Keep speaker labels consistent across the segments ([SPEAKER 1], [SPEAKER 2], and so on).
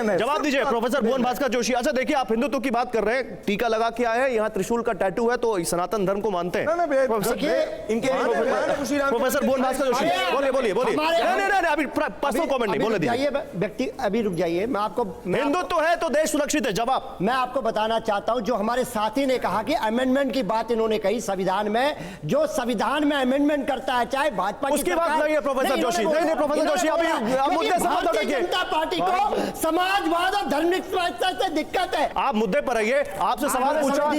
[SPEAKER 1] जवाब दीजिए प्रोफेसर भुवन भास्कर जोशी। अच्छा देखिए, आप हिंदुत्व की बात कर रहे हैं, टीका लगा के आए हैं, यहाँ त्रिशूल का टैटू है, तो सनातन धर्म को मानते हैं प्रोफेसर भुवन भास्कर जोशी। बोलिए नहीं, अभी पर्सनल कमेंट नहीं, बोले दीजिए।
[SPEAKER 2] व्यक्ति अभी रुक जाइए, मैं आपको
[SPEAKER 1] हिंदुत्व है तो देश सुरक्षित है। जवाब
[SPEAKER 2] मैं आपको बताना चाहता हूं, जो हमारे साथी ने कहा कि अमेंडमेंट की बात इन्होंने कही संविधान में, जो संविधान में अमेंडमेंट करता है, चाहे भाजपा की
[SPEAKER 1] उसकी बात नहीं है प्रोफेसर जोशी। नहीं प्रोफेसर जोशी, अभी मुद्दे से मत हटिए।
[SPEAKER 2] जनता पार्टी को समाजवाद और धार्मिक स्वच्छता से दिक्कत है।
[SPEAKER 1] आप मुद्दे पर रहिए, आपसे सवाल पूछा,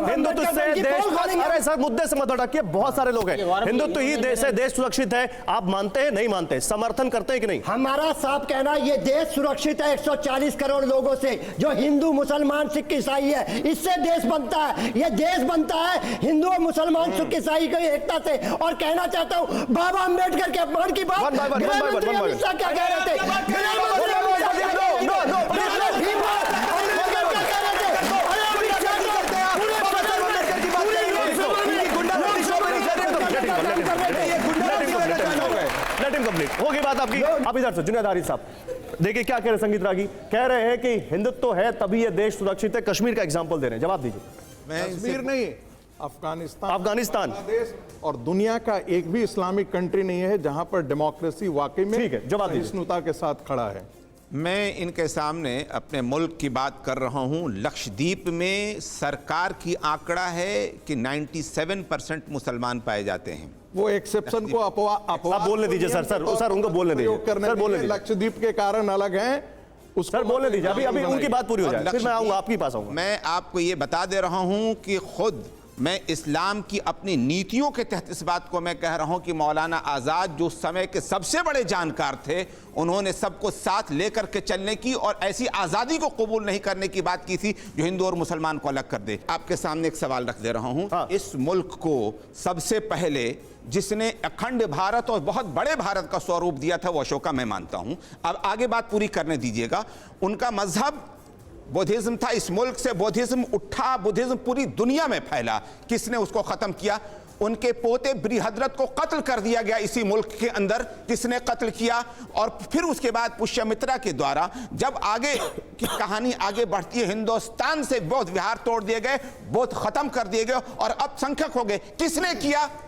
[SPEAKER 1] हिंदुत्व से देश, अरे सर मुद्दे से मत हटिए, बहुत सारे लोग हैं। हिंदुत्व ही देश सुरक्षित है, आप मानते हैं नहीं मानते, समर्थन करते हैं कि नहीं?
[SPEAKER 2] हमारा साफ कहना, ये देश सुरक्षित है 140 करोड़ लोगों से, जो हिंदू मुसलमान सिख ईसाई है, इससे देश बनता है। ये देश बनता है हिंदू और मुसलमान सिख ईसाई की एकता से। और कहना चाहता हूं, बाबा अंबेडकर के अपमान की बात गृहमंत्री अमित शाह क्या कह रहे थे?
[SPEAKER 1] होगी बात आपकी। आप इधर से जुनैद हारिस साहब देखिए क्या कह रहे हैं। संगीत रागी कह रहे हैं कि हिंदुत्व है तभी ये देश सुरक्षित है। कश्मीर का एग्जांपल दे रहे हैं, जवाब दीजिए।
[SPEAKER 3] कश्मीर नहीं,
[SPEAKER 1] अफगानिस्तान
[SPEAKER 3] बांग्लादेश और दुनिया का एक भी इस्लामिक कंट्री नहीं है जहां पर डेमोक्रेसी वाकई में
[SPEAKER 1] ठीक है, जवाब दीजिए।
[SPEAKER 3] सहिष्णुता के साथ खड़ा है।
[SPEAKER 4] मैं इनके सामने अपने मुल्क की बात कर रहा हूं। लक्षद्वीप में सरकार की आंकड़ा है कि 97% मुसलमान पाए जाते हैं।
[SPEAKER 3] वो एक्सेप्शन को
[SPEAKER 1] आप बोलने दीजिए सर उनको बोलने दीजिए सर, बोलने दीजिए।
[SPEAKER 3] लक्षद्वीप के कारण अलग हैं, उसको
[SPEAKER 1] सर बोलने दीजिए, अभी उनकी बात पूरी हो जाए, फिर मैं आऊंगा आपके पास आऊंगा।
[SPEAKER 4] मैं आपको ये बता दे रहा हूं कि खुद मैं इस्लाम की अपनी नीतियों के तहत इस बात को मैं कह रहा हूं कि मौलाना आज़ाद जो समय के सबसे बड़े जानकार थे, उन्होंने सबको साथ लेकर के चलने की और ऐसी आज़ादी को कबूल नहीं करने की बात की थी जो हिंदू और मुसलमान को अलग कर दे। आपके सामने एक सवाल रख दे रहा हूं।
[SPEAKER 1] हाँ।
[SPEAKER 4] इस मुल्क को सबसे पहले जिसने अखंड भारत और बहुत बड़े भारत का स्वरूप दिया था वो अशोका, मैं मानता हूं। अब आगे बात पूरी करने दीजिएगा। उनका मजहब बुद्धिज्म था, इस मुल्क से बुद्धिज्म उठा, बुद्धिज्म पूरी दुनिया में फैला। किसने उसको खत्म किया? उनके पोते बृहद्रथ को कत्ल कर दिया गया इसी मुल्क के अंदर। किसने कत्ल किया? और फिर उसके बाद पुष्यमित्रा के द्वारा जब आगे की कहानी आगे बढ़ती है, हिंदुस्तान से बौद्ध विहार तोड़ दिए गए, बौद्ध खत्म कर दिए गए और अब संख्यक हो गए। किसने किया?